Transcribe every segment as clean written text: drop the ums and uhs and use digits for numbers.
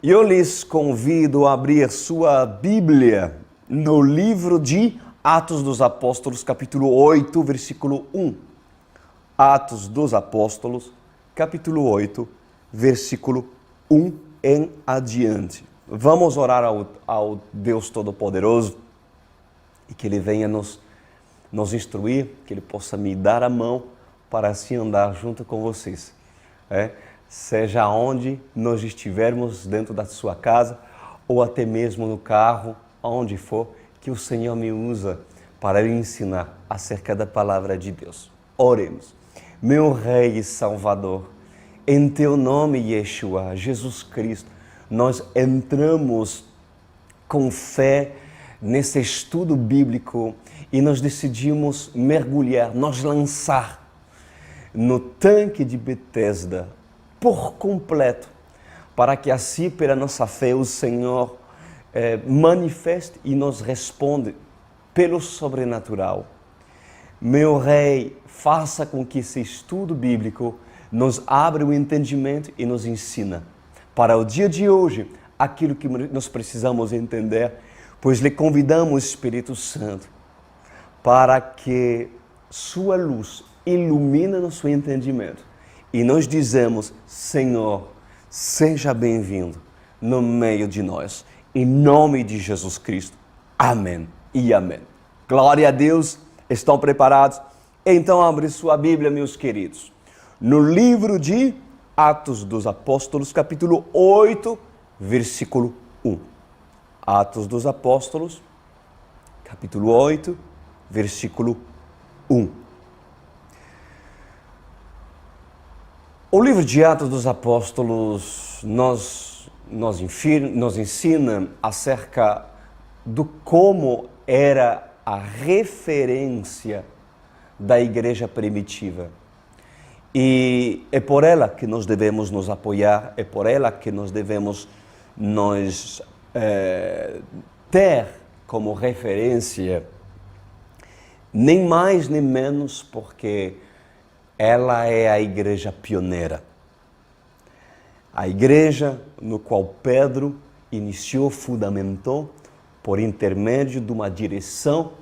Eu lhes convido a abrir sua Bíblia no livro de Atos dos Apóstolos, capítulo 8, versículo 1. Atos dos Apóstolos, capítulo 8, versículo 1 em adiante. Vamos orar ao Deus Todo-Poderoso e que Ele venha nos instruir, que Ele possa me dar a mão para assim andar junto com vocês. Seja onde nós estivermos, dentro da sua casa ou até mesmo no carro, onde for, que o Senhor me usa para lhe ensinar acerca da palavra de Deus. Oremos. Meu Rei e Salvador, em Teu nome, Yeshua, Jesus Cristo, nós entramos com fé nesse estudo bíblico e nós decidimos mergulhar, nos lançar no tanque de Betesda por completo, para que assim, pela nossa fé, o Senhor manifeste e nos responda pelo sobrenatural. Meu Rei, faça com que esse estudo bíblico nos abra o entendimento e nos ensina para o dia de hoje aquilo que nós precisamos entender, pois lhe convidamos, Espírito Santo, para que sua luz ilumine nosso entendimento. E nós dizemos, Senhor, seja bem-vindo no meio de nós. Em nome de Jesus Cristo. Amém e amém. Glória a Deus. Estão preparados? Então abre sua Bíblia, meus queridos. No livro de Atos dos Apóstolos, capítulo 8, versículo 1. Atos dos Apóstolos, capítulo 8, versículo 1. O livro de Atos dos Apóstolos nos ensina acerca do como era a referência da igreja primitiva. E é por ela que nós devemos nos apoiar, é por ela que nós devemos ter como referência, nem mais nem menos, porque ela é a igreja pioneira. A igreja no qual Pedro iniciou, fundamentou, por intermédio de uma direção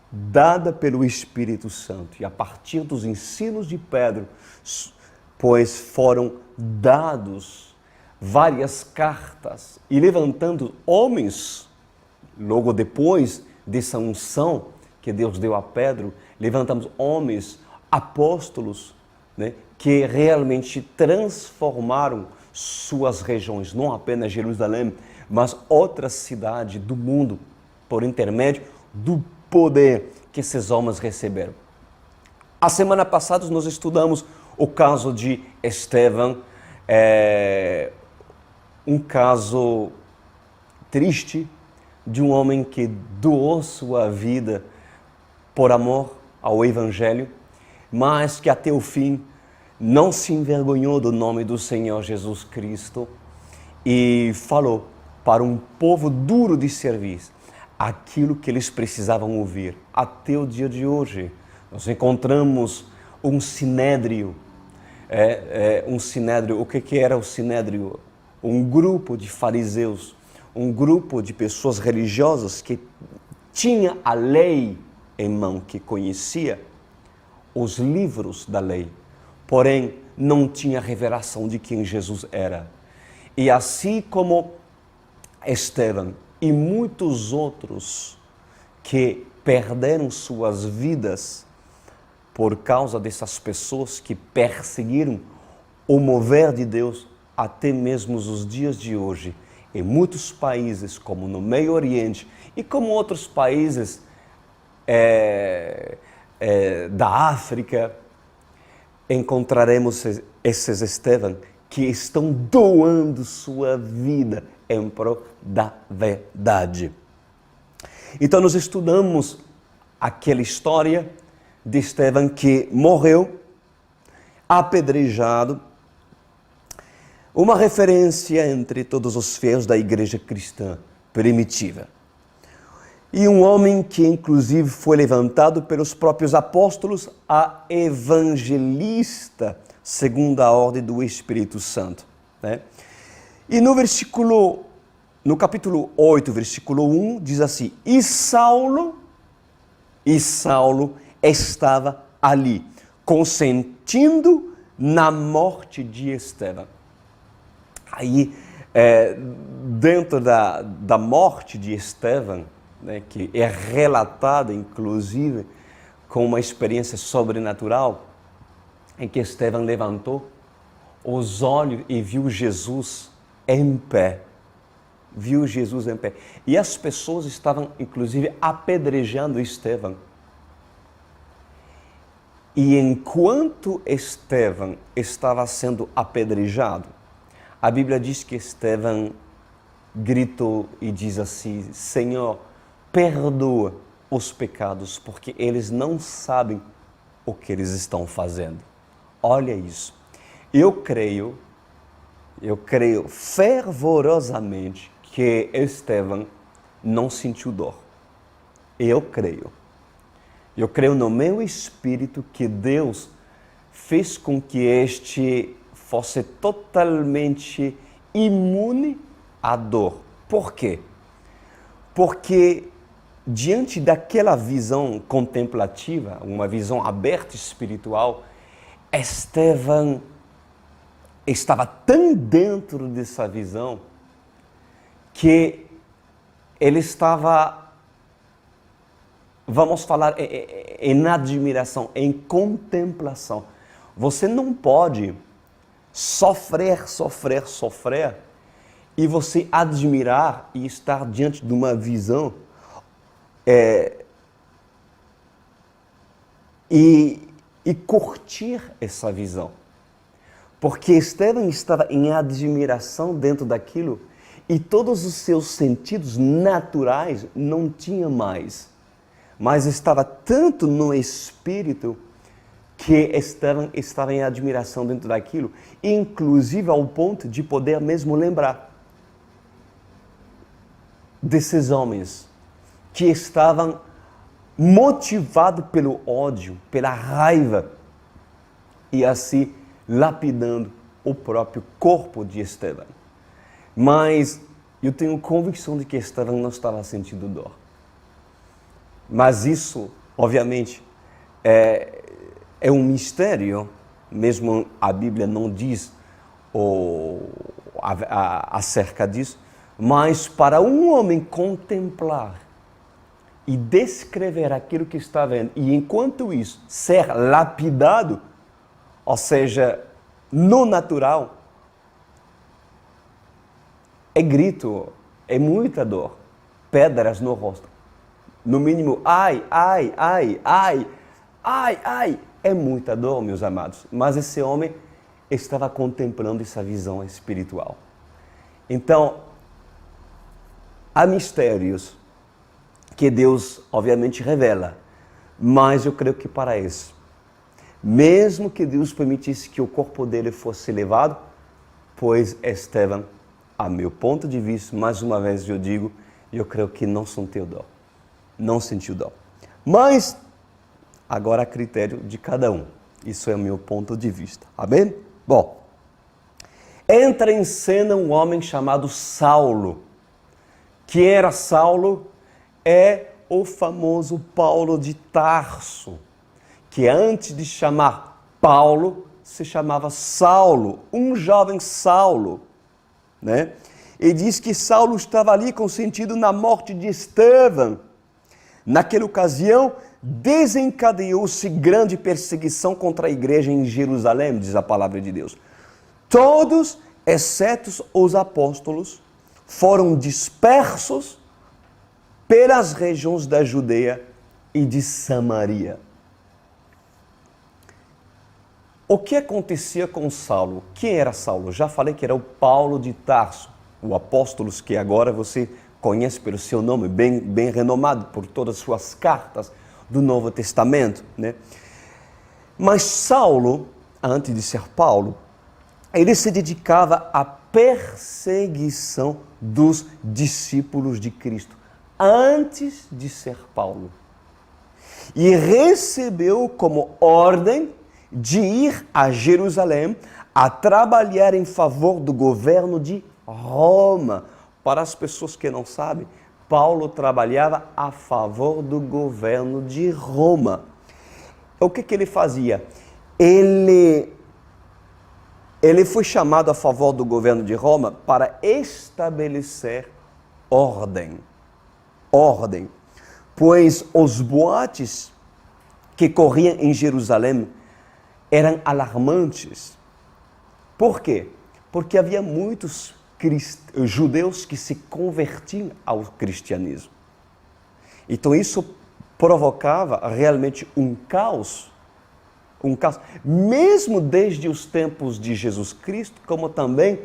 dada pelo Espírito Santo. E a partir dos ensinos de Pedro, pois foram dados várias cartas e levantando homens, logo depois dessa unção que Deus deu a Pedro, levantamos homens apóstolos, que realmente transformaram suas regiões, não apenas Jerusalém, mas outras cidades do mundo, por intermédio do poder que esses homens receberam. A semana passada nós estudamos o caso de Estevão, um caso triste de um homem que doou sua vida por amor ao Evangelho, mas que até o fim não se envergonhou do nome do Senhor Jesus Cristo e falou para um povo duro de servir aquilo que eles precisavam ouvir. Até o dia de hoje, nós encontramos um sinédrio. Um sinédrio, o que era o sinédrio? Um grupo de fariseus, um grupo de pessoas religiosas que tinha a lei em mão, que conhecia os livros da lei, porém não tinha revelação de quem Jesus era. E assim como Estevão e muitos outros que perderam suas vidas por causa dessas pessoas que perseguiram o mover de Deus, até mesmo os dias de hoje, em muitos países, como no Meio Oriente e como outros países da África, encontraremos esses Estevão que estão doando sua vida em prol da verdade. Então nós estudamos aquela história de Estevão que morreu apedrejado, uma referência entre todos os fiéis da igreja cristã primitiva. E um homem que inclusive foi levantado pelos próprios apóstolos a evangelista, segundo a ordem do Espírito Santo. E no capítulo 8, versículo 1, diz assim: E Saulo estava ali, consentindo na morte de Estevão. Aí, dentro da morte de Estevão, né, que é relatada, inclusive, com uma experiência sobrenatural, em que Estevão levantou os olhos e viu Jesus em pé. Viu Jesus em pé. E as pessoas estavam, inclusive, apedrejando Estevão. E enquanto Estevão estava sendo apedrejado, a Bíblia diz que Estevão gritou e diz assim: Senhor, perdoa os pecados, porque eles não sabem o que eles estão fazendo. Olha isso. Eu creio fervorosamente que Estevão não sentiu dor. Eu creio no meu espírito que Deus fez com que este fosse totalmente imune à dor. Por quê? Porque diante daquela visão contemplativa, uma visão aberta espiritual, Estevão estava tão dentro dessa visão que ele estava, vamos falar, em admiração, em contemplação. Você não pode sofrer e você admirar e estar diante de uma visão e curtir essa visão. Porque Estevão estava em admiração dentro daquilo e todos os seus sentidos naturais não tinham mais. Mas estava tanto no espírito que Estevão estava em admiração dentro daquilo, inclusive ao ponto de poder mesmo lembrar desses homens que estavam motivados pelo ódio, pela raiva e assim lapidando o próprio corpo de Estevão. Mas eu tenho convicção de que Estevão não estava sentindo dor. Mas isso, obviamente, é um mistério, mesmo a Bíblia não diz acerca disso, mas para um homem contemplar e descrever aquilo que está vendo, e enquanto isso ser lapidado, ou seja, no natural, é grito, é muita dor, pedras no rosto. No mínimo, ai, é muita dor, meus amados. Mas esse homem estava contemplando essa visão espiritual. Então, há mistérios que Deus, obviamente, revela. Mas eu creio que para isso, mesmo que Deus permitisse que o corpo dele fosse levado, pois Estevão, a meu ponto de vista, mais uma vez eu digo, eu creio que não sentiu dor. Não sentiu dor. Mas, agora a critério de cada um. Isso é o meu ponto de vista. Amém? Bom, entra em cena um homem chamado Saulo. Que era Saulo? É o famoso Paulo de Tarso, que antes de chamar Paulo, se chamava Saulo, um jovem Saulo, né? E diz que Saulo estava ali consentido na morte de Estevão. Naquela ocasião, desencadeou-se grande perseguição contra a igreja em Jerusalém, diz a palavra de Deus. Todos, exceto os apóstolos, foram dispersos pelas regiões da Judeia e de Samaria. O que acontecia com Saulo? Quem era Saulo? Já falei que era o Paulo de Tarso, o apóstolo que agora você conhece pelo seu nome, bem renomado por todas as suas cartas do Novo Testamento, né? Mas Saulo, antes de ser Paulo, ele se dedicava à perseguição dos discípulos de Cristo, antes de ser Paulo. E recebeu como ordem de ir a Jerusalém a trabalhar em favor do governo de Roma. Para as pessoas que não sabem, Paulo trabalhava a favor do governo de Roma. O que ele fazia? Ele foi chamado a favor do governo de Roma para estabelecer ordem. Ordem. Pois os boatos que corriam em Jerusalém eram alarmantes. Por quê? Porque havia muitos judeus que se convertiam ao cristianismo. Então isso provocava realmente um caos, mesmo desde os tempos de Jesus Cristo, como também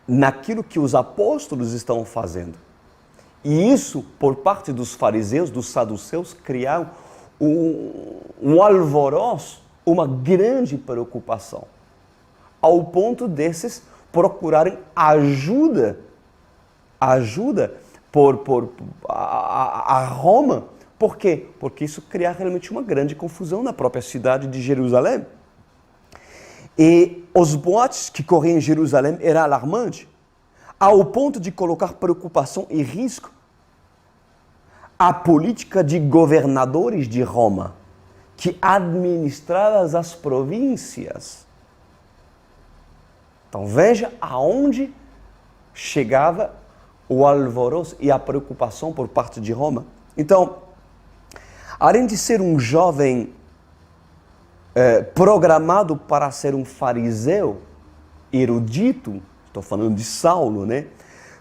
naquilo que os apóstolos estão fazendo. E isso, por parte dos fariseus, dos saduceus, criaram um alvoroço, uma grande preocupação, ao ponto desses procurarem ajuda a Roma. Por quê? Porque isso cria realmente uma grande confusão na própria cidade de Jerusalém. E os boatos que corriam em Jerusalém eram alarmantes, ao ponto de colocar preocupação e risco a política de governadores de Roma, que administravam as províncias. Então veja aonde chegava o alvoroço e a preocupação por parte de Roma. Então, além de ser um jovem programado para ser um fariseu erudito, estou falando de Saulo, né?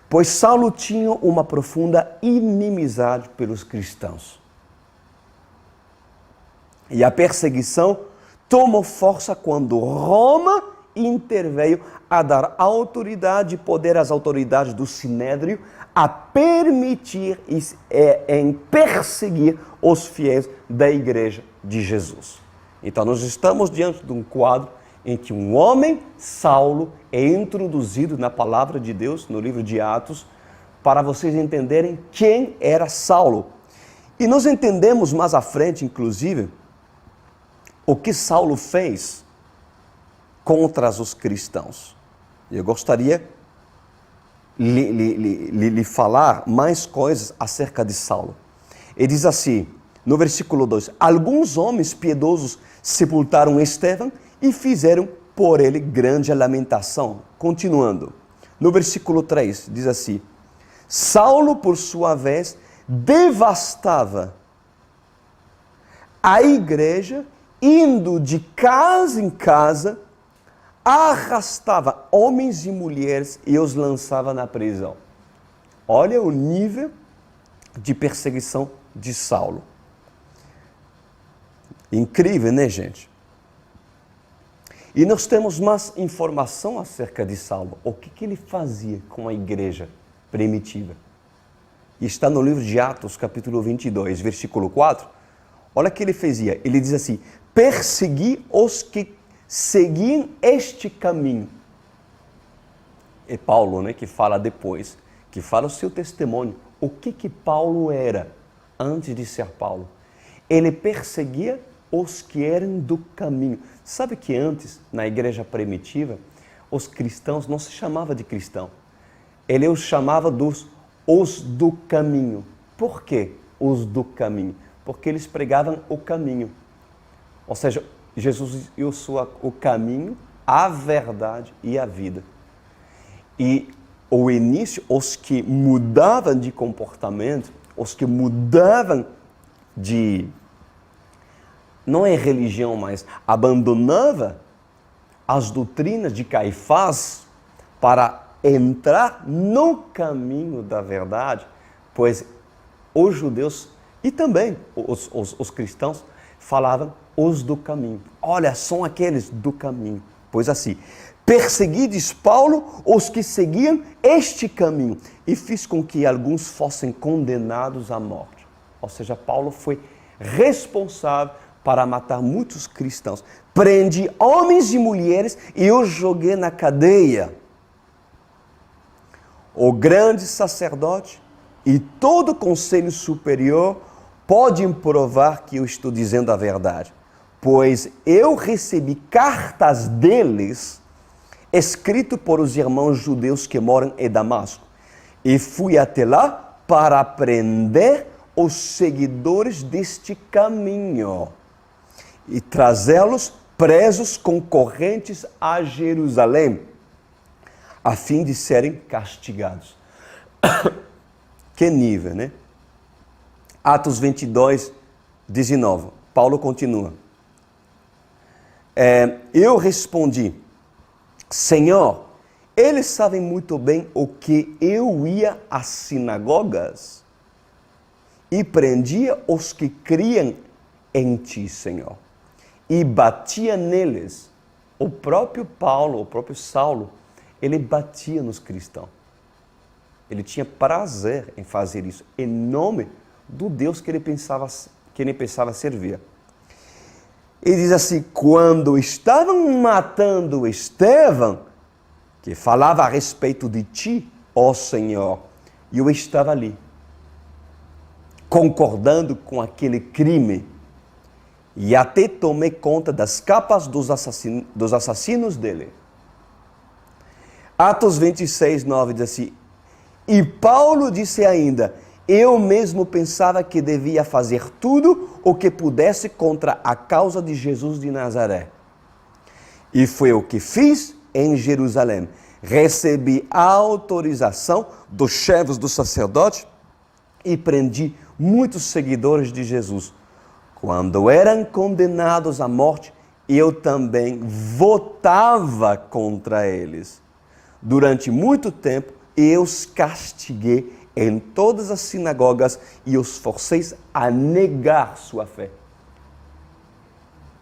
Pois Saulo tinha uma profunda inimizade pelos cristãos. E a perseguição tomou força quando Roma interveio a dar autoridade e poder às autoridades do Sinédrio a permitir em perseguir os fiéis da igreja de Jesus. Então nós estamos diante de um quadro em que um homem, Saulo, é introduzido na palavra de Deus, no livro de Atos, para vocês entenderem quem era Saulo. E nós entendemos mais à frente, inclusive, o que Saulo fez contra os cristãos. Eu gostaria de falar mais coisas acerca de Saulo. Ele diz assim, no versículo 2, alguns homens piedosos sepultaram Estevão e fizeram por ele grande lamentação. Continuando, no versículo 3, diz assim, Saulo, por sua vez, devastava a igreja, indo de casa em casa, arrastava homens e mulheres e os lançava na prisão. Olha o nível de perseguição de Saulo. Incrível, né, gente? E nós temos mais informação acerca de Saulo. O que ele fazia com a igreja primitiva? E está no livro de Atos, capítulo 22, versículo 4. Olha o que ele fazia. Ele diz assim, persegui os que seguiam este caminho. É Paulo, né, que fala depois, que fala o seu testemunho. O que Paulo era antes de ser Paulo? Ele perseguia os que eram do caminho. Sabe que antes, na igreja primitiva, os cristãos não se chamavam de cristão. Ele os chamava os do caminho. Por quê os do caminho? Porque eles pregavam o caminho. Ou seja, Jesus eu sou o caminho, a verdade e a vida. E o início, os que mudavam de comportamento, os que mudavam de, não é religião, mas abandonava as doutrinas de Caifás para entrar no caminho da verdade, pois os judeus e também os cristãos falavam os do caminho. Olha, são aqueles do caminho. Pois assim, perseguides Paulo, os que seguiam este caminho, e fiz com que alguns fossem condenados à morte. Ou seja, Paulo foi responsável para matar muitos cristãos. Prendi homens e mulheres e os joguei na cadeia. O grande sacerdote e todo o conselho superior podem provar que eu estou dizendo a verdade, pois eu recebi cartas deles escrito por os irmãos judeus que moram em Damasco. E fui até lá para prender os seguidores deste caminho e trazê-los presos com correntes a Jerusalém, a fim de serem castigados. Que nível, né? Atos 22, 19. Paulo continua. Eu respondi, Senhor, eles sabem muito bem o que eu ia às sinagogas e prendia os que criam em ti, Senhor, e batia neles. O próprio Paulo, o próprio Saulo, ele batia nos cristãos. Ele tinha prazer em fazer isso, em nome do Deus que ele pensava servir. Ele diz assim, quando estavam matando Estevão, que falava a respeito de ti, ó Senhor, eu estava ali, concordando com aquele crime, e até tomei conta das capas dos assassinos dele. Atos 26, 9 diz assim, e Paulo disse ainda, eu mesmo pensava que devia fazer tudo o que pudesse contra a causa de Jesus de Nazaré. E foi o que fiz em Jerusalém. Recebi a autorização dos chefes dos sacerdotes e prendi muitos seguidores de Jesus. Quando eram condenados à morte, eu também votava contra eles. Durante muito tempo, eu os castiguei em todas as sinagogas e os forcei a negar sua fé.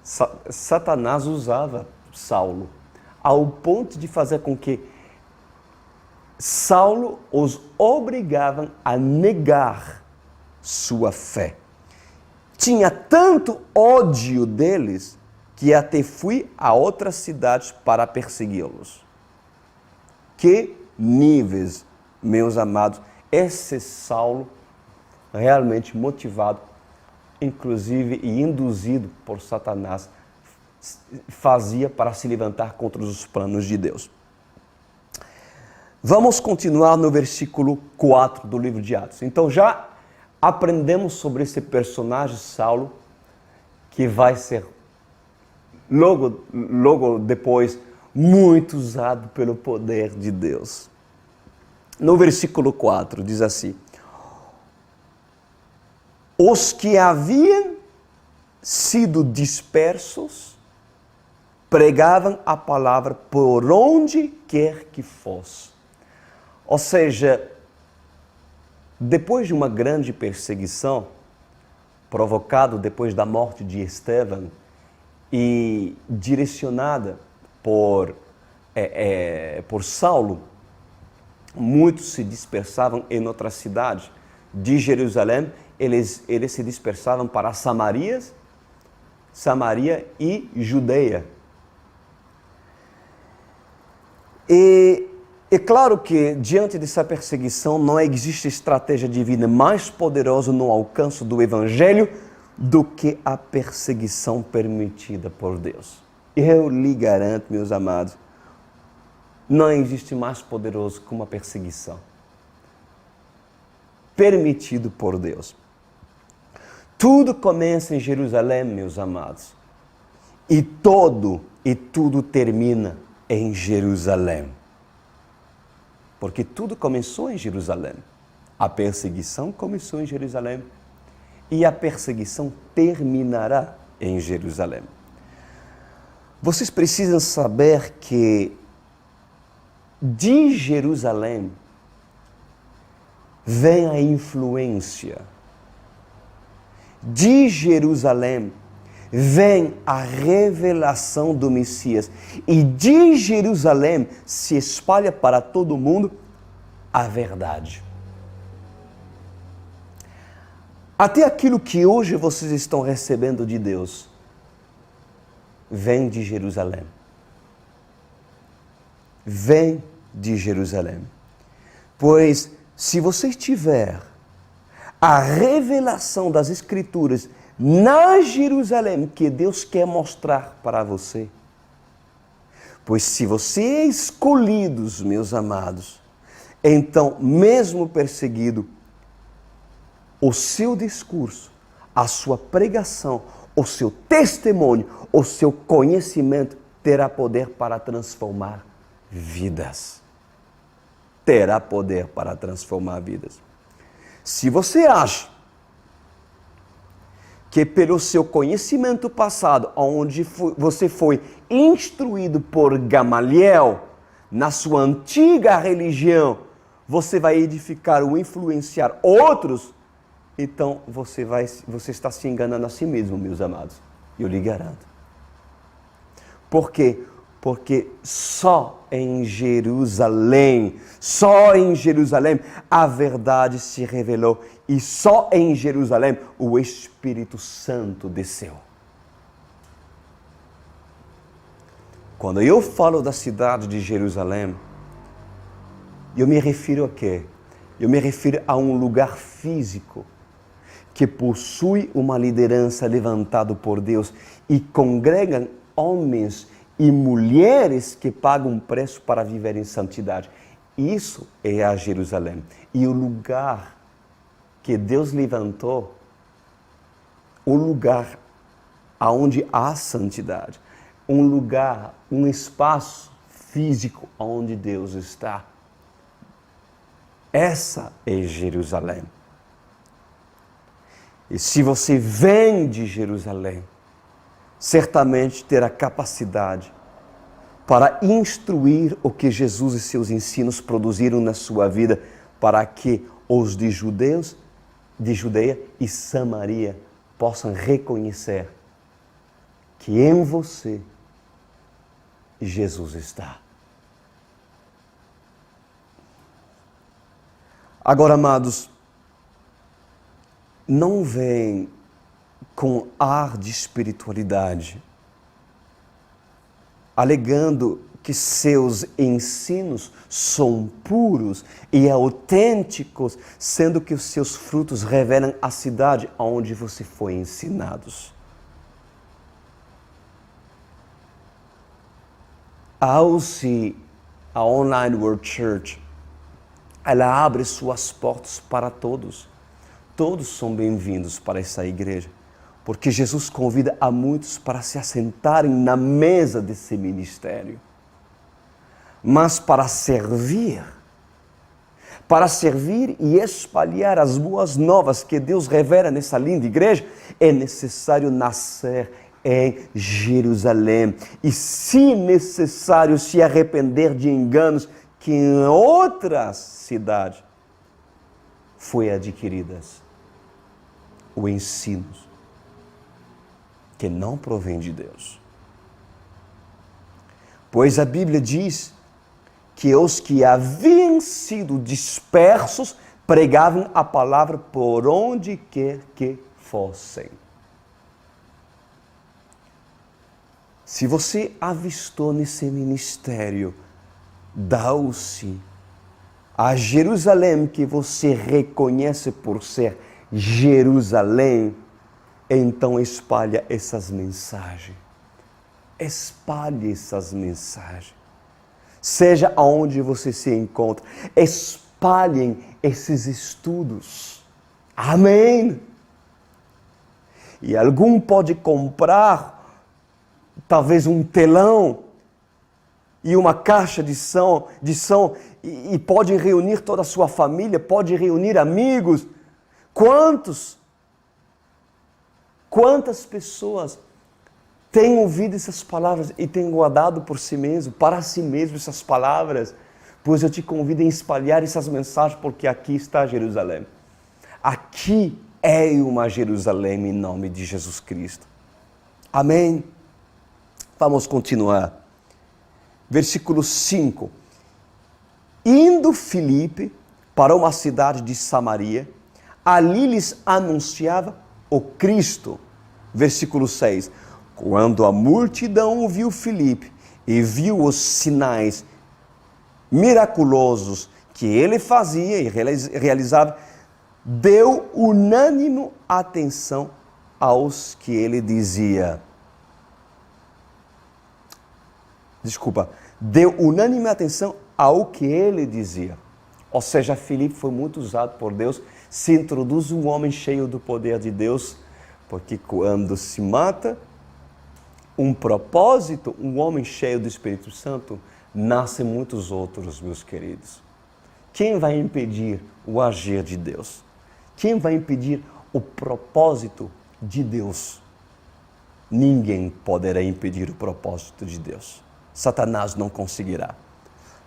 Satanás usava Saulo ao ponto de fazer com que Saulo os obrigava a negar sua fé. Tinha tanto ódio deles que até fui a outras cidades para persegui-los. Que níveis, meus amados, esse Saulo, realmente motivado, inclusive e induzido por Satanás, fazia para se levantar contra os planos de Deus. Vamos continuar no versículo 4 do livro de Atos. Então já aprendemos sobre esse personagem Saulo, que vai ser logo depois muito usado pelo poder de Deus. No versículo 4 diz assim, os que haviam sido dispersos pregavam a palavra por onde quer que fosse. Ou seja, depois de uma grande perseguição, provocada depois da morte de Estevão e direcionada por Saulo, muitos se dispersavam em outras cidades. De Jerusalém, eles se dispersavam para Samaria e Judeia. E é claro que, diante dessa perseguição, não existe estratégia divina mais poderosa no alcance do Evangelho do que a perseguição permitida por Deus. Eu lhe garanto, meus amados, não existe mais poderoso que uma perseguição permitido por Deus. Tudo começa em Jerusalém, meus amados, e tudo termina em Jerusalém. Porque tudo começou em Jerusalém. A perseguição começou em Jerusalém e a perseguição terminará em Jerusalém. Vocês precisam saber que de Jerusalém vem a influência. De Jerusalém vem a revelação do Messias. E de Jerusalém se espalha para todo mundo a verdade. Até aquilo que hoje vocês estão recebendo de Deus vem de Jerusalém. Vem de Jerusalém. Pois se você tiver a revelação das Escrituras na Jerusalém que Deus quer mostrar para você, Pois se você é escolhido, meus amados, então, mesmo perseguido, o seu discurso, a sua pregação, o seu testemunho, o seu conhecimento terá poder para transformar vidas. Terá poder para transformar vidas. Se você acha que pelo seu conhecimento passado, onde você foi instruído por Gamaliel, na sua antiga religião, você vai edificar ou influenciar outros, então você está se enganando a si mesmo, meus amados. Eu lhe garanto. Por quê? Porque só em Jerusalém a verdade se revelou e só em Jerusalém o Espírito Santo desceu. Quando eu falo da cidade de Jerusalém, eu me refiro a quê? Eu me refiro a um lugar físico que possui uma liderança levantada por Deus e congregam homens e mulheres que pagam um preço para viver em santidade. Isso é a Jerusalém. E o lugar que Deus levantou, o lugar onde há santidade, um lugar, um espaço físico onde Deus está. Essa é Jerusalém. E se você vem de Jerusalém, certamente terá capacidade para instruir o que Jesus e seus ensinos produziram na sua vida, para que os de Judeia e Samaria possam reconhecer que em você Jesus está. Agora, amados, não vem com ar de espiritualidade, alegando que seus ensinos são puros e autênticos, sendo que os seus frutos revelam a cidade onde você foi ensinado. A Online World Church, ela abre suas portas para todos. Todos são bem-vindos para essa igreja, porque Jesus convida a muitos para se assentarem na mesa desse ministério. Mas para servir e espalhar as boas novas que Deus revela nessa linda igreja, é necessário nascer em Jerusalém. E, se necessário, se arrepender de enganos que em outras cidades foi adquiridas. O ensino que não provém de Deus. Pois a Bíblia diz que os que haviam sido dispersos pregavam a palavra por onde quer que fossem. Se você avistou nesse ministério, dá-se a Jerusalém que você reconhece por ser Jerusalém, então espalha essas mensagens. Espalhe essas mensagens. Seja aonde você se encontra, espalhem esses estudos. Amém? E algum pode comprar talvez um telão e uma caixa de som e pode reunir toda a sua família, pode reunir amigos. Quantas pessoas têm ouvido essas palavras e têm guardado por si mesmo, para si mesmo essas palavras? Pois eu te convido a espalhar essas mensagens, porque aqui está Jerusalém. Aqui é uma Jerusalém em nome de Jesus Cristo. Amém? Vamos continuar. Versículo 5. Indo Filipe para uma cidade de Samaria, ali lhes anunciava o Cristo. Versículo 6. Quando a multidão viu Filipe e viu os sinais miraculosos que ele fazia e realizava, deu unânime atenção aos que ele dizia. deu unânime atenção ao que ele dizia. Ou seja, Filipe foi muito usado por Deus. Se introduz um homem cheio do poder de Deus, porque quando se mata um propósito, um homem cheio do Espírito Santo, nascem muitos outros, meus queridos. Quem vai impedir o agir de Deus? Quem vai impedir o propósito de Deus? Ninguém poderá impedir o propósito de Deus. Satanás não conseguirá.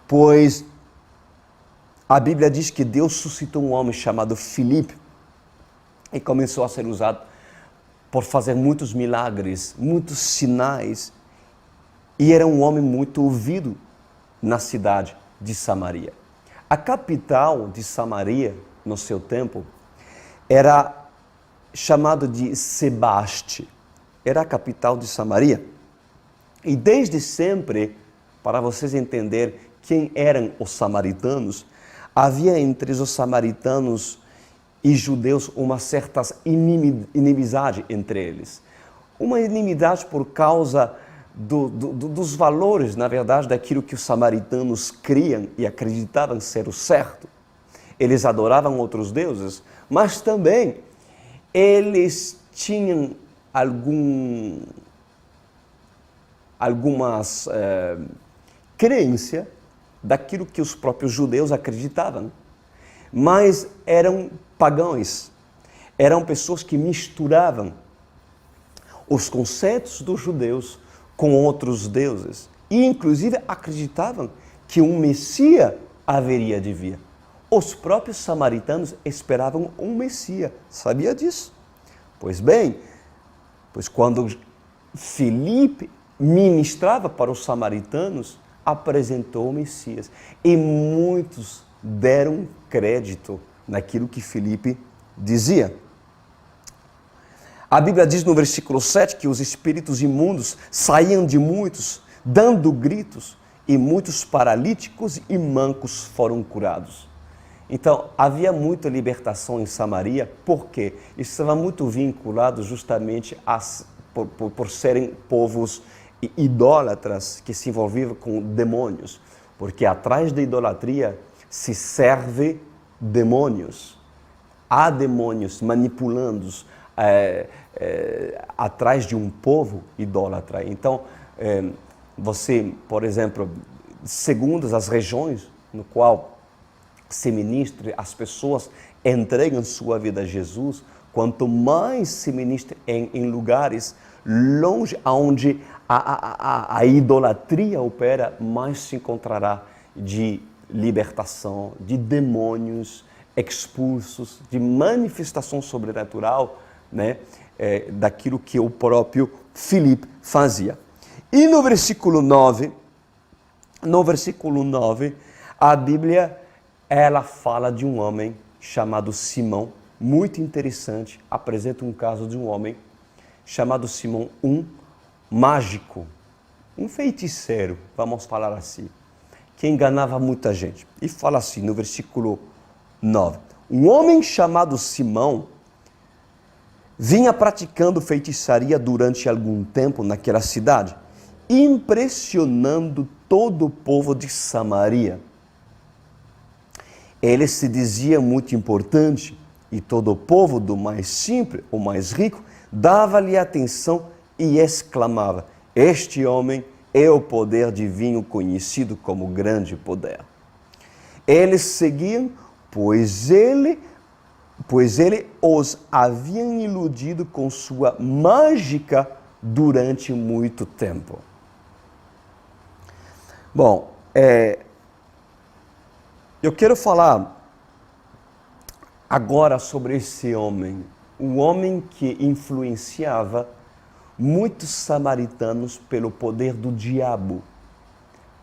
Pois a Bíblia diz que Deus suscitou um homem chamado Filipe e começou a ser usado por fazer muitos milagres, muitos sinais. E era um homem muito ouvido na cidade de Samaria. A capital de Samaria, no seu tempo, era chamada de Sebaste. Era a capital de Samaria. E desde sempre, para vocês entenderem quem eram os samaritanos, havia entre os samaritanos e judeus uma certa inimizade entre eles. Uma inimizade por causa dos valores, na verdade, daquilo que os samaritanos criam e acreditavam ser o certo. Eles adoravam outros deuses, mas também eles tinham algumas crenças daquilo que os próprios judeus acreditavam. Mas eram pagãos, eram pessoas que misturavam os conceitos dos judeus com outros deuses. E inclusive acreditavam que um Messias haveria de vir. Os próprios samaritanos esperavam um Messias. Sabia disso? Pois bem, quando Filipe ministrava para os samaritanos, apresentou o Messias. E muitos deram crédito naquilo que Filipe dizia. A Bíblia diz no versículo 7 que os espíritos imundos saíam de muitos, dando gritos, e muitos paralíticos e mancos foram curados. Então, havia muita libertação em Samaria, porque estava muito vinculado justamente por serem povos idólatras que se envolviam com demônios, porque atrás da idolatria se serve demônios. Há demônios manipulando-os atrás de um povo idólatra. Então, você, por exemplo, segundo as regiões no qual se ministra, as pessoas entregam sua vida a Jesus, quanto mais se ministra em lugares longe onde a idolatria opera, mais se encontrará de libertação, de demônios expulsos, de manifestação sobrenatural, né, daquilo que o próprio Filipe fazia. E no versículo 9, a Bíblia, ela fala de um homem chamado Simão, muito interessante, apresenta um caso de um homem chamado Simão, um mágico, um feiticeiro, vamos falar assim, que enganava muita gente. E fala assim no versículo 9, um homem chamado Simão vinha praticando feitiçaria durante algum tempo naquela cidade, impressionando todo o povo de Samaria. Ele se dizia muito importante e todo o povo, do mais simples ao mais rico, dava-lhe atenção e exclamava: este homem é o poder divino conhecido como grande poder. Eles seguiam, pois ele os havia iludido com sua mágica durante muito tempo. Bom, eu quero falar agora sobre esse homem, um homem que influenciava muitos samaritanos pelo poder do diabo.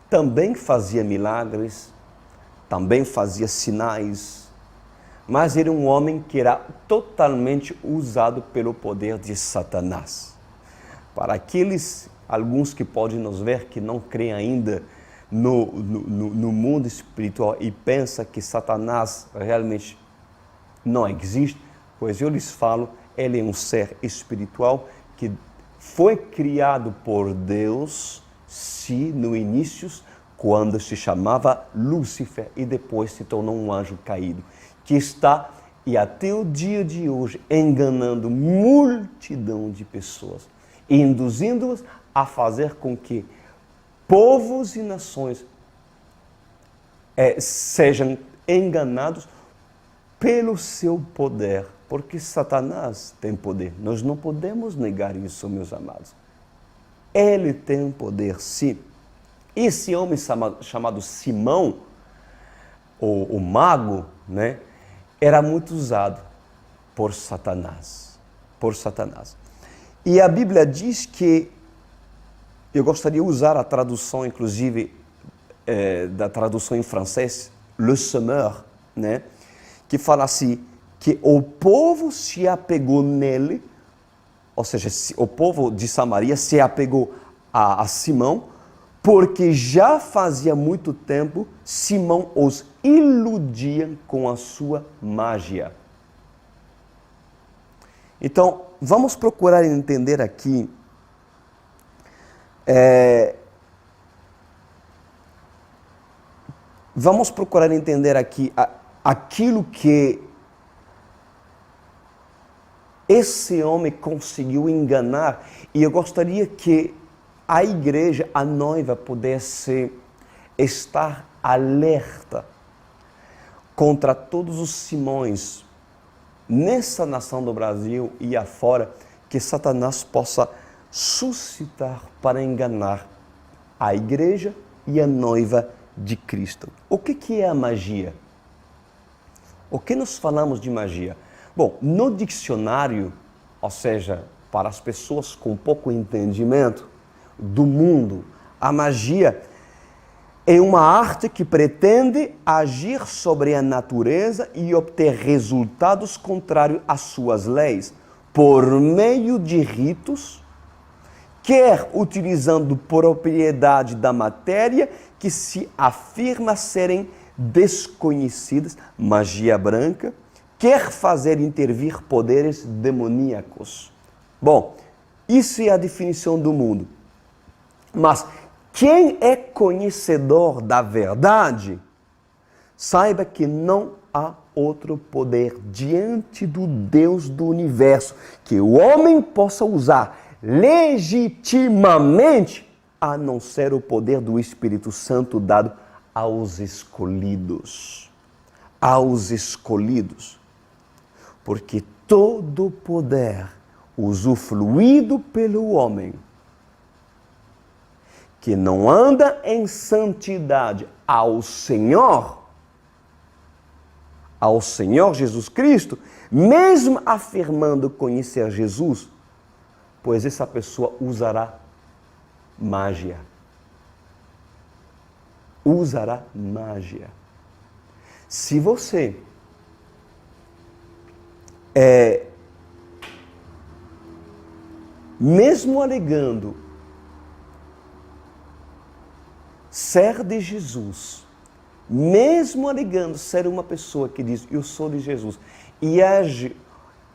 Também fazia milagres, também fazia sinais, mas era um homem que era totalmente usado pelo poder de Satanás. Para alguns que podem nos ver que não creem ainda no mundo espiritual e pensam que Satanás realmente não existe, pois eu lhes falo, ele é um ser espiritual que foi criado por Deus Sim, no início, quando se chamava Lúcifer e depois se tornou um anjo caído, que está, e até o dia de hoje, enganando multidão de pessoas, induzindo-as a fazer com que povos e nações sejam enganados pelo seu poder, porque Satanás tem poder. Nós não podemos negar isso, meus amados. Ele tem poder, sim. Esse homem chamado Simão, o mago, né, era muito usado por Satanás. E a Bíblia diz que, eu gostaria de usar a tradução, inclusive, da tradução em francês, Le Semeur, né, que fala assim, que o povo se apegou nele, ou seja, o povo de Samaria se apegou a Simão, porque já fazia muito tempo Simão os iludia com a sua magia. Então, vamos procurar entender aqui aquilo que esse homem conseguiu enganar, e eu gostaria que a igreja, a noiva, pudesse estar alerta contra todos os Simões nessa nação do Brasil e afora, que Satanás possa suscitar para enganar a igreja e a noiva de Cristo. O que é a magia? O que nós falamos de magia? Bom, no dicionário, ou seja, para as pessoas com pouco entendimento do mundo, a magia é uma arte que pretende agir sobre a natureza e obter resultados contrários às suas leis, por meio de ritos, quer utilizando propriedade da matéria que se afirma serem desconhecidas, magia branca, quer fazer intervir poderes demoníacos. Bom, isso é a definição do mundo. Mas quem é conhecedor da verdade, saiba que não há outro poder diante do Deus do universo que o homem possa usar legitimamente, a não ser o poder do Espírito Santo dado aos escolhidos. Aos escolhidos. Porque todo poder usufruído pelo homem que não anda em santidade ao Senhor Jesus Cristo, mesmo afirmando conhecer Jesus, pois essa pessoa usará magia. Usará magia. Se você mesmo alegando ser de Jesus, mesmo alegando ser uma pessoa que diz, eu sou de Jesus, e age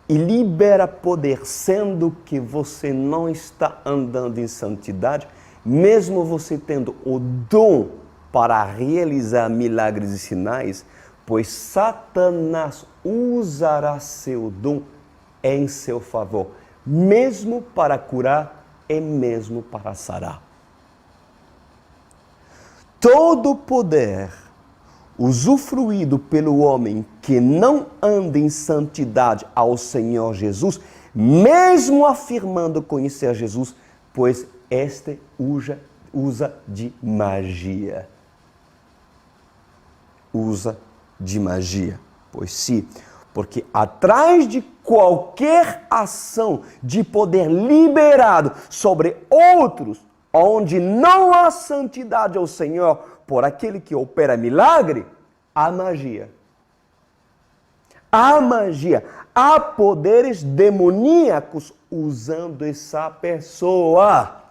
e libera poder, sendo que você não está andando em santidade, mesmo você tendo o dom para realizar milagres e sinais, pois Satanás usará seu dom em seu favor, mesmo para curar e mesmo para sarar. Todo poder usufruído pelo homem que não anda em santidade ao Senhor Jesus, mesmo afirmando conhecer Jesus, pois este usa de magia. Usa de magia. Pois sim, porque atrás de qualquer ação de poder liberado sobre outros, onde não há santidade ao Senhor por aquele que opera milagre, há magia. Há magia. Há poderes demoníacos usando essa pessoa.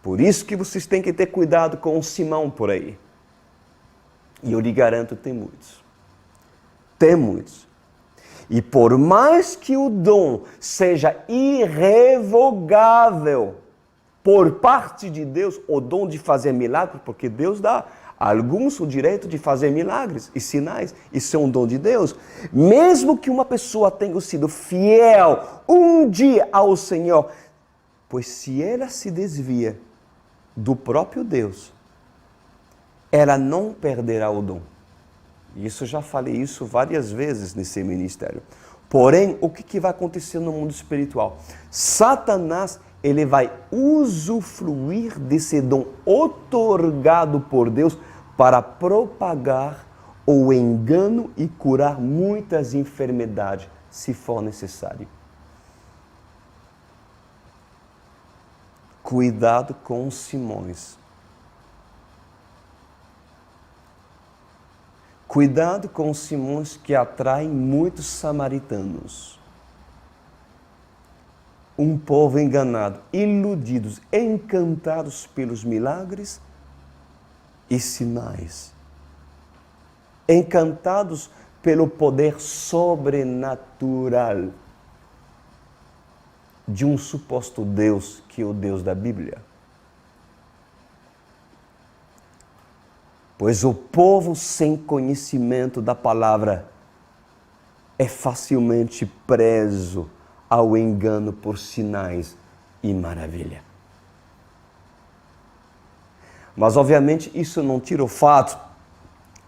Por isso que vocês têm que ter cuidado com o Simão por aí. E eu lhe garanto, tem muitos. Tem muitos. E por mais que o dom seja irrevogável, por parte de Deus o dom de fazer milagres, porque Deus dá a alguns o direito de fazer milagres e sinais, isso é um dom de Deus. Mesmo que uma pessoa tenha sido fiel um dia ao Senhor, pois se ela se desvia do próprio Deus, ela não perderá o dom. Isso já falei isso várias vezes nesse ministério. Porém, o que vai acontecer no mundo espiritual? Satanás, ele vai usufruir desse dom outorgado por Deus para propagar o engano e curar muitas enfermidades, se for necessário. Cuidado com os Simões. Cuidado com os Simões que atraem muitos samaritanos. Um povo enganado, iludidos, encantados pelos milagres e sinais. Encantados pelo poder sobrenatural de um suposto Deus, que é o Deus da Bíblia. Pois o povo sem conhecimento da palavra é facilmente preso ao engano por sinais e maravilha. Mas, obviamente, isso não tira o fato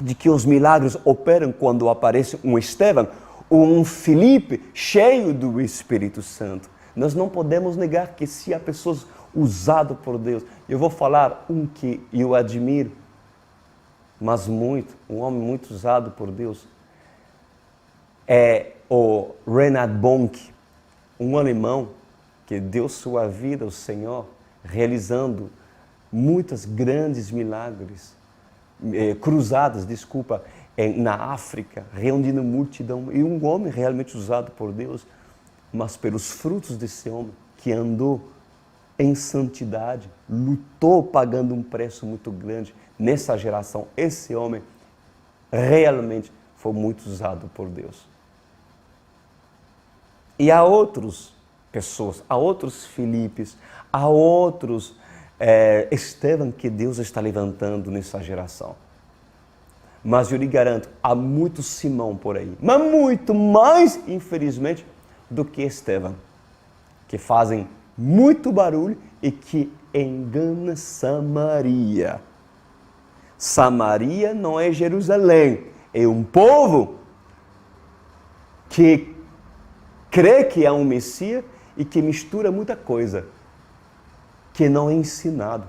de que os milagres operam quando aparece um Estevão ou um Filipe cheio do Espírito Santo. Nós não podemos negar que se há pessoas usadas por Deus. Eu vou falar um que eu admiro, mas muito, um homem muito usado por Deus, é o Reinhard Bonk, um alemão que deu sua vida ao Senhor, realizando muitos grandes milagres, cruzadas, na África, reunindo multidão, e um homem realmente usado por Deus, mas pelos frutos desse homem, que andou em santidade, lutou pagando um preço muito grande nessa geração. Esse homem realmente foi muito usado por Deus. E há outras pessoas, há outros Filipes, há outros Estevão que Deus está levantando nessa geração. Mas eu lhe garanto, há muito Simão por aí, mas muito mais, infelizmente, do que Estevão, que fazem muito barulho e que engana Samaria. Samaria não é Jerusalém, é um povo que crê que há um Messias e que mistura muita coisa, que não é ensinado.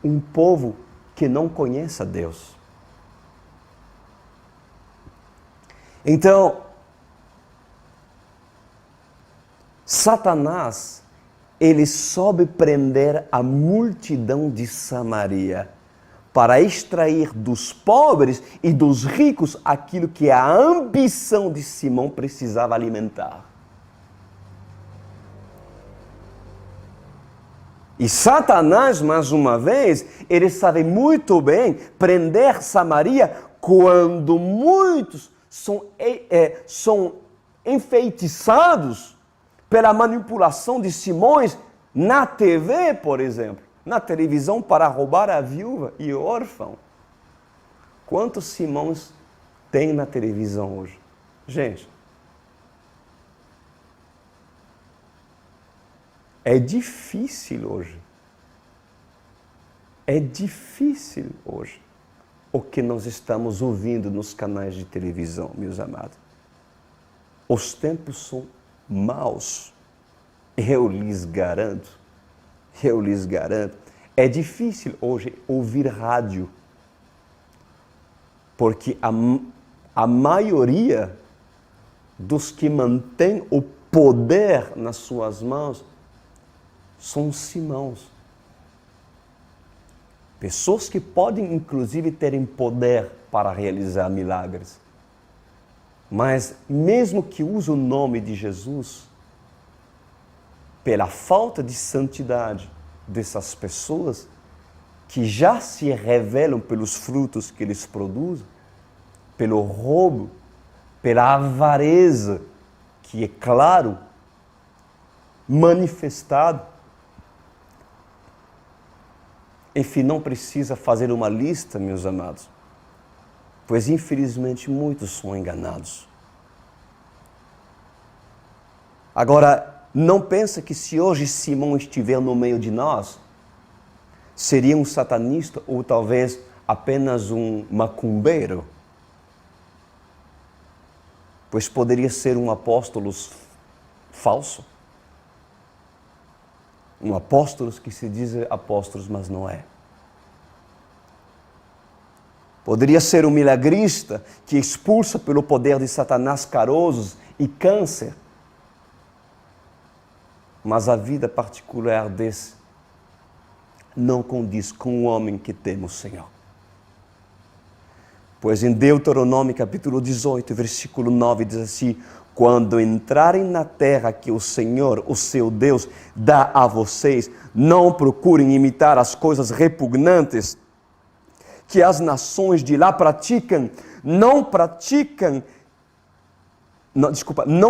Um povo que não conhece a Deus. Então, Satanás, ele soube prender a multidão de Samaria para extrair dos pobres e dos ricos aquilo que a ambição de Simão precisava alimentar. E Satanás, mais uma vez, ele sabe muito bem prender Samaria quando muitos são enfeitiçados pela manipulação de Simões na TV, por exemplo, na televisão, para roubar a viúva e o órfão. Quantos Simões tem na televisão hoje? Gente, é difícil hoje. É difícil hoje o que nós estamos ouvindo nos canais de televisão, meus amados. Os tempos são maus. Eu lhes garanto. É difícil hoje ouvir rádio, porque a maioria dos que mantém o poder nas suas mãos são Simãos. Pessoas que podem, inclusive, terem poder para realizar milagres. Mas, mesmo que use o nome de Jesus, pela falta de santidade dessas pessoas, que já se revelam pelos frutos que eles produzem, pelo roubo, pela avareza, que é claro, manifestado, Enfim, não precisa fazer uma lista, meus amados, pois infelizmente muitos são enganados. Agora, não pensa que se hoje Simão estiver no meio de nós, seria um satanista ou talvez apenas um macumbeiro? Pois poderia ser um apóstolo falso. Um apóstolo que se diz apóstolos, mas não é. Poderia ser um milagrista que expulsa pelo poder de Satanás caroços e câncer. Mas a vida particular desse não condiz com o homem que teme o Senhor. Pois em Deuteronômio capítulo 18, versículo 9, diz assim: quando entrarem na terra que o Senhor, o seu Deus, dá a vocês, não procurem imitar as coisas repugnantes que as nações de lá praticam, não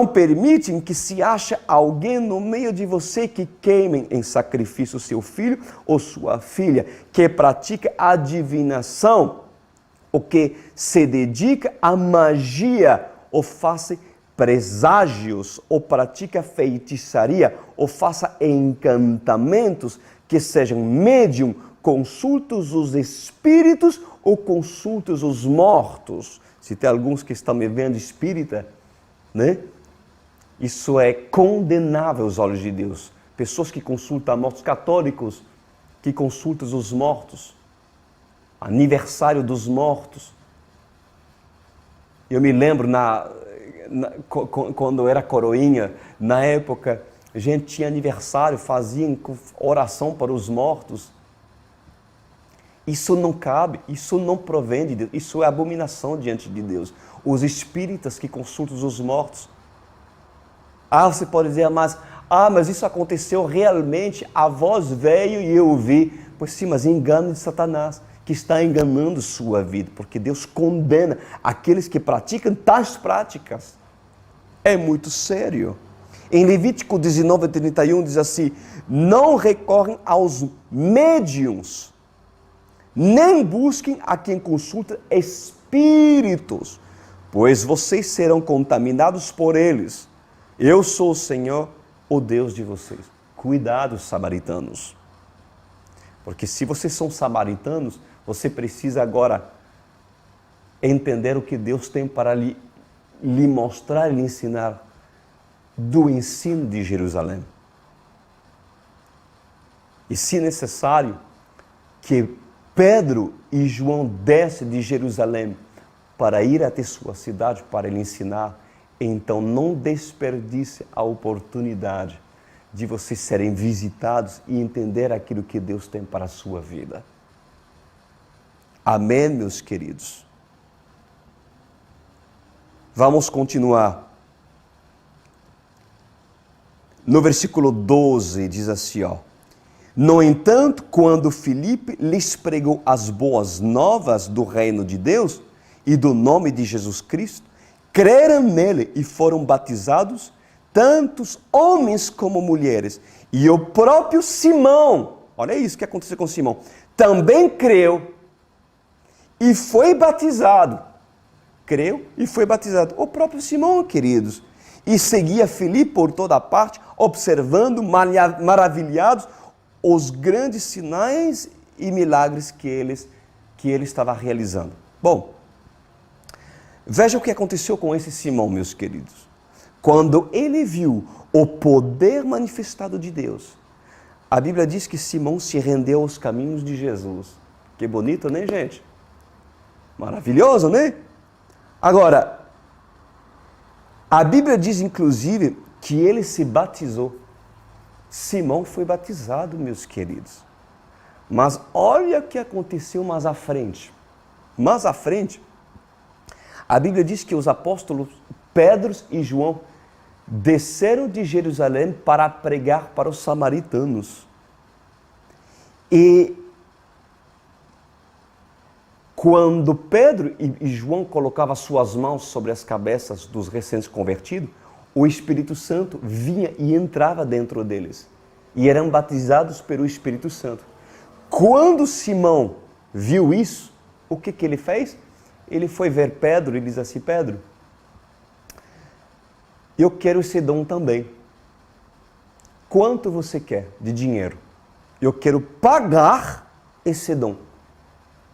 permitem que se ache alguém no meio de você que queime em sacrifício seu filho ou sua filha, que pratica adivinação, ou que se dedica à magia, ou faça preságios, ou pratica feitiçaria, ou faça encantamentos, que sejam médium, consultos os espíritos ou consultos os mortos. Se tem alguns que estão me vendo espírita, né? Isso é condenável aos olhos de Deus. Pessoas que consultam mortos, católicos que consultam os mortos, aniversário dos mortos. Eu me lembro quando eu era coroinha, na época, a gente tinha aniversário, faziam oração para os mortos. Isso não cabe, isso não provém de Deus, isso é abominação diante de Deus. Os espíritas que consultam os mortos. Você pode dizer, mas isso aconteceu realmente, a voz veio e eu vi. Pois sim, mas engano de Satanás, que está enganando sua vida, porque Deus condena aqueles que praticam tais práticas. É muito sério. Em Levítico 19, 31 diz assim: não recorrem aos médiuns, nem busquem a quem consulta espíritos, pois vocês serão contaminados por eles. Eu sou o Senhor, o Deus de vocês. Cuidado, samaritanos. Porque se vocês são samaritanos, você precisa agora entender o que Deus tem para lhe mostrar e lhe ensinar do ensino de Jerusalém. E se necessário, que Pedro e João descem de Jerusalém para ir até sua cidade para lhe ensinar, então não desperdice a oportunidade de vocês serem visitados e entender aquilo que Deus tem para a sua vida. Amém, meus queridos? Vamos continuar. No versículo 12 diz assim, no entanto, quando Filipe lhes pregou as boas novas do reino de Deus e do nome de Jesus Cristo, creram nele e foram batizados tantos homens como mulheres. E o próprio Simão, olha isso que aconteceu com Simão, também creu e foi batizado. Creu e foi batizado. O próprio Simão, queridos. E seguia Filipe por toda parte, observando, maravilhados, os grandes sinais e milagres que ele estava realizando. Bom, veja o que aconteceu com esse Simão, meus queridos. Quando ele viu o poder manifestado de Deus, a Bíblia diz que Simão se rendeu aos caminhos de Jesus. Que bonito, né, gente? Maravilhoso, né? Agora, a Bíblia diz, inclusive, que ele se batizou. Simão foi batizado, meus queridos. Mas olha o que aconteceu mais à frente. Mais à frente, a Bíblia diz que os apóstolos Pedro e João desceram de Jerusalém para pregar para os samaritanos. E quando Pedro e João colocavam suas mãos sobre as cabeças dos recém-convertidos, o Espírito Santo vinha e entrava dentro deles. E eram batizados pelo Espírito Santo. Quando Simão viu isso, o que ele fez? Ele foi ver Pedro e disse assim: Pedro, eu quero esse dom também. Quanto você quer de dinheiro? Eu quero pagar esse dom,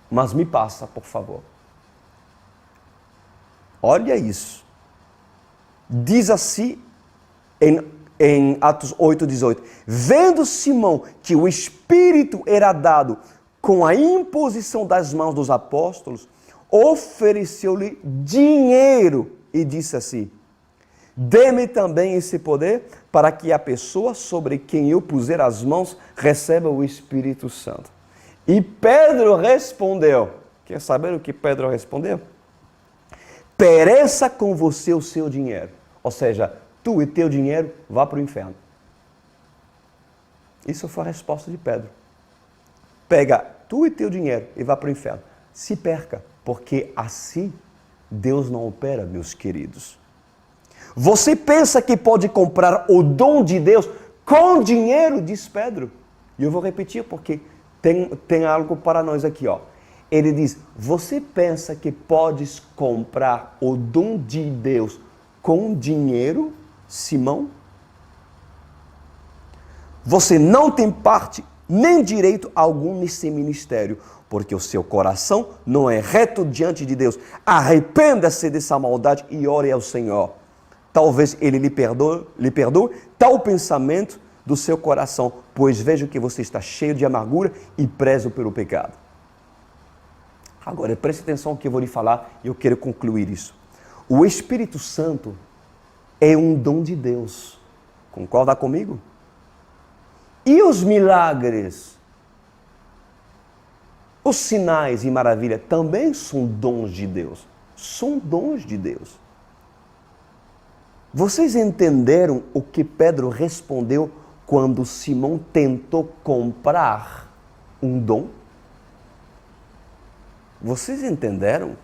mas me passa, por favor. Olha isso. Diz assim em Atos 8:18. Vendo Simão que o Espírito era dado com a imposição das mãos dos apóstolos, ofereceu-lhe dinheiro e disse assim: dê-me também esse poder para que a pessoa sobre quem eu puser as mãos receba o Espírito Santo. E Pedro respondeu. Quer saber o que Pedro respondeu? Pereça com você o seu dinheiro. Ou seja, tu e teu dinheiro vá para o inferno. Isso foi a resposta de Pedro. Pega tu e teu dinheiro e vá para o inferno. Se perca, porque assim Deus não opera, meus queridos. Você pensa que pode comprar o dom de Deus com dinheiro, diz Pedro. E eu vou repetir porque tem algo para nós aqui, ó. Ele diz: você pensa que podes comprar o dom de Deus com dinheiro, Simão? Você não tem parte nem direito algum nesse ministério, porque o seu coração não é reto diante de Deus. Arrependa-se dessa maldade e ore ao Senhor. Talvez Ele lhe perdoe tal pensamento do seu coração, pois vejo que você está cheio de amargura e preso pelo pecado. Agora, preste atenção ao que eu vou lhe falar e eu quero concluir isso. O Espírito Santo é um dom de Deus. Concorda comigo? E os milagres, os sinais e maravilhas também são dons de Deus. São dons de Deus. Vocês entenderam o que Pedro respondeu quando Simão tentou comprar um dom? Vocês entenderam?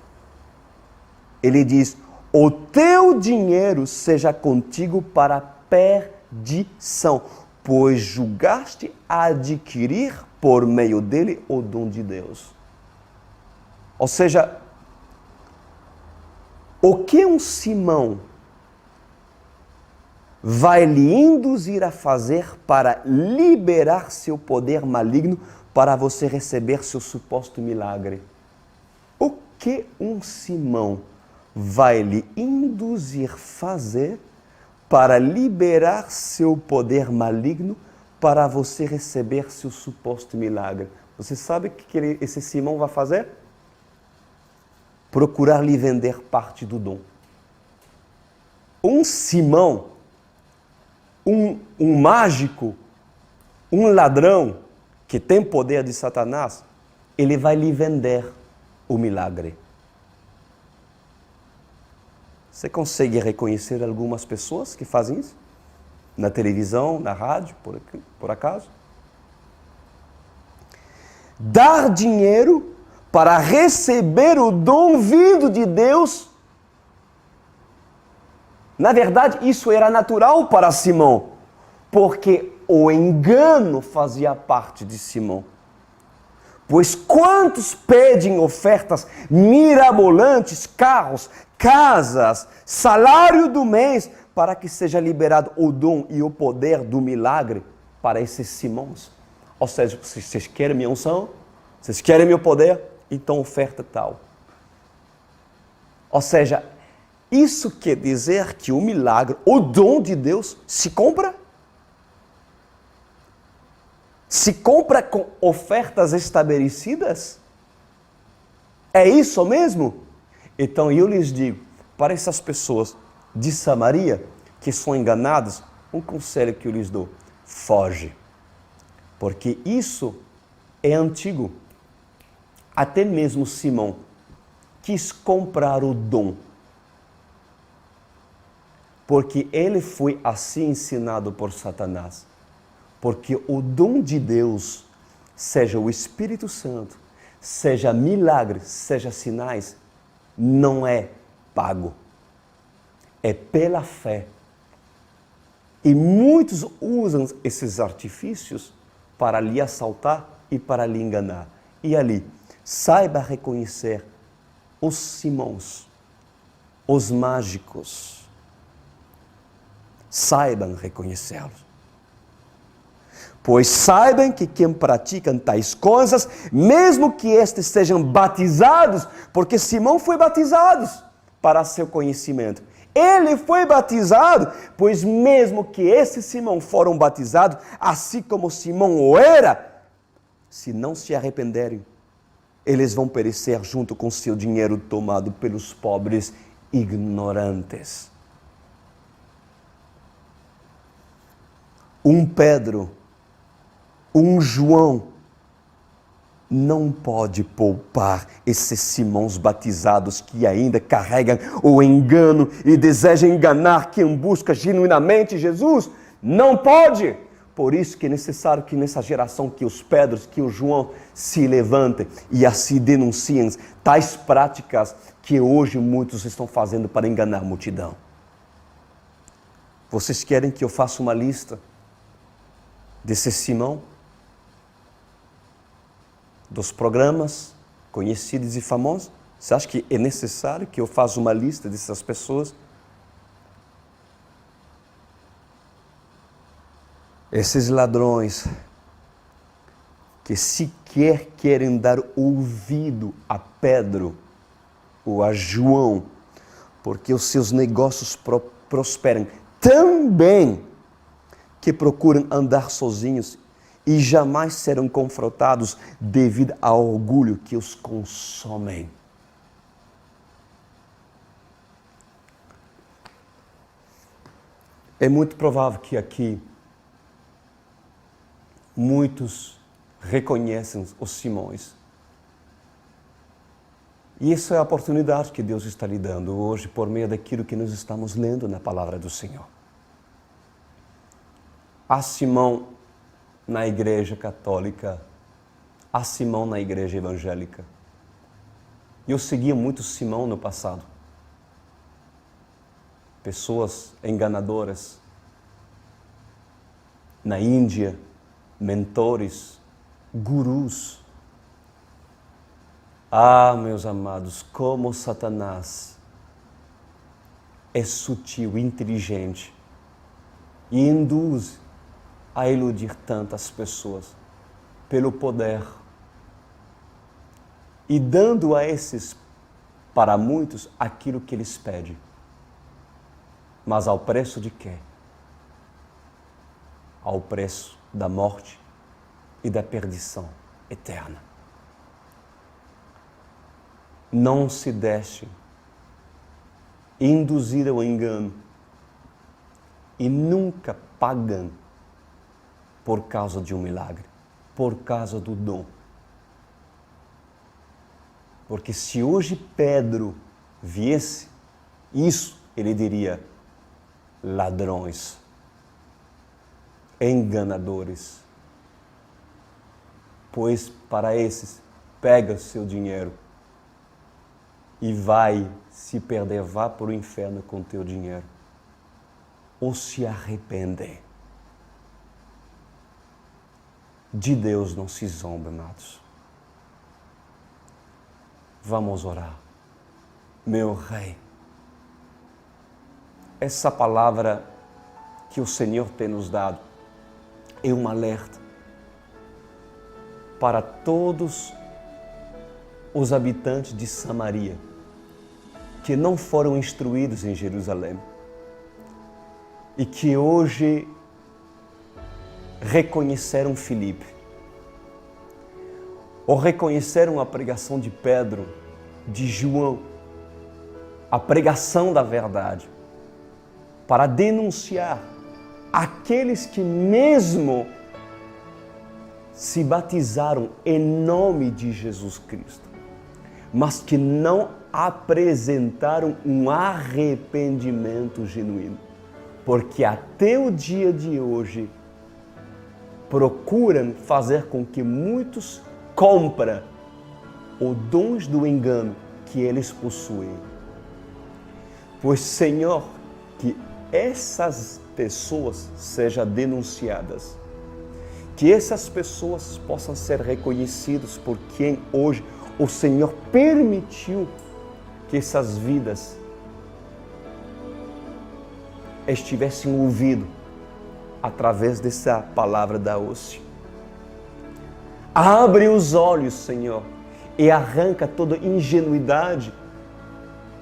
Ele diz: o teu dinheiro seja contigo para perdição, pois julgaste adquirir por meio dele o dom de Deus. Ou seja, o que um Simão vai lhe induzir a fazer para liberar seu poder maligno para você receber seu suposto milagre? O que um Simão vai lhe induzir a fazer para liberar seu poder maligno para você receber seu suposto milagre? Você sabe o que esse Simão vai fazer? Procurar lhe vender parte do dom. Um Simão, um mágico, um ladrão que tem poder de Satanás, ele vai lhe vender o milagre. Você consegue reconhecer algumas pessoas que fazem isso? Na televisão, na rádio, por acaso? Dar dinheiro para receber o dom vindo de Deus. Na verdade, isso era natural para Simão, porque o engano fazia parte de Simão. Pois quantos pedem ofertas mirabolantes, carros, casas, salário do mês, para que seja liberado o dom e o poder do milagre para esses Simões? Ou seja, se vocês querem minha unção, vocês querem meu poder, então oferta tal. Ou seja, isso quer dizer que o milagre, o dom de Deus, se compra? Se compra com ofertas estabelecidas? É isso mesmo? Então eu lhes digo, para essas pessoas de Samaria que são enganadas, um conselho que eu lhes dou: foge. Porque isso é antigo. Até mesmo Simão quis comprar o dom. Porque ele foi assim ensinado por Satanás. Porque o dom de Deus, seja o Espírito Santo, seja milagres, seja sinais, não é pago. É pela fé. E muitos usam esses artifícios para lhe assaltar e para lhe enganar. E ali, saiba reconhecer os Simões, os mágicos. Saibam reconhecê-los. Pois saibam que quem pratica tais coisas, mesmo que estes sejam batizados, porque Simão foi batizado para seu conhecimento. Ele foi batizado, pois mesmo que esse Simão foram batizados, assim como Simão o era, se não se arrependerem, eles vão perecer junto com seu dinheiro tomado pelos pobres ignorantes. Um Pedro, um João, não pode poupar esses Simões batizados que ainda carregam o engano e desejam enganar quem busca genuinamente Jesus. Não pode! Por isso que é necessário que nessa geração que os Pedros, que o João se levantem e assim denunciem tais práticas que hoje muitos estão fazendo para enganar a multidão. Vocês querem que eu faça uma lista desse Simão? Dos programas conhecidos e famosos? Você acha que é necessário que eu faça uma lista dessas pessoas? Esses ladrões que sequer querem dar ouvido a Pedro ou a João, porque os seus negócios prosperam tão bem que procuram andar sozinhos e jamais serão confrontados devido ao orgulho que os consomem. É muito provável que aqui muitos reconhecem os Simões. E isso é a oportunidade que Deus está lhe dando hoje por meio daquilo que nós estamos lendo na palavra do Senhor. Há Simão na igreja católica, há Simão na igreja evangélica. Eu seguia muito Simão no passado. Pessoas enganadoras. Na Índia, mentores, gurus. Ah, meus amados, como Satanás é sutil, inteligente e induz a iludir tantas pessoas pelo poder e dando a esses, para muitos, aquilo que eles pedem. Mas ao preço de quê? Ao preço da morte e da perdição eterna. Não se deixem induzir ao engano e nunca pagam por causa de um milagre, por causa do dom. Porque se hoje Pedro viesse isso, ele diria: ladrões, enganadores. Pois para esses, pega o seu dinheiro e vai se perder, vá para o inferno com o teu dinheiro. Ou se arrependem. De Deus não se zomba, amados. Vamos orar. Meu Rei, essa palavra que o Senhor tem nos dado é um alerta para todos os habitantes de Samaria que não foram instruídos em Jerusalém e que hoje reconheceram Filipe, ou reconheceram a pregação de Pedro, de João, a pregação da verdade, para denunciar aqueles que mesmo se batizaram em nome de Jesus Cristo, mas que não apresentaram um arrependimento genuíno, porque até o dia de hoje procuram fazer com que muitos comprem os dons do engano que eles possuem. Pois, Senhor, que essas pessoas sejam denunciadas, que essas pessoas possam ser reconhecidas por quem hoje o Senhor permitiu que essas vidas estivessem ouvindo através dessa palavra da hoje. Abre os olhos, Senhor, e arranca toda ingenuidade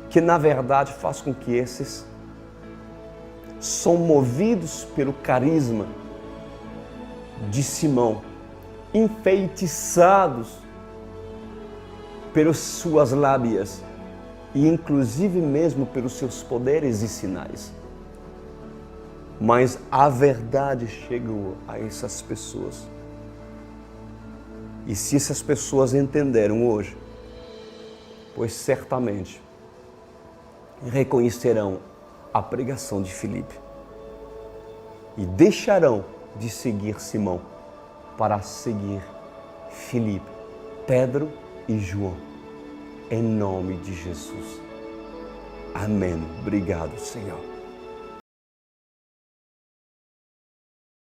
que na verdade faz com que esses são movidos pelo carisma de Simão, enfeitiçados pelas suas lábias e inclusive mesmo pelos seus poderes e sinais. Mas a verdade chegou a essas pessoas. E se essas pessoas entenderam hoje, pois certamente reconhecerão a pregação de Filipe e deixarão de seguir Simão para seguir Filipe, Pedro e João, em nome de Jesus. Amém. Obrigado, Senhor.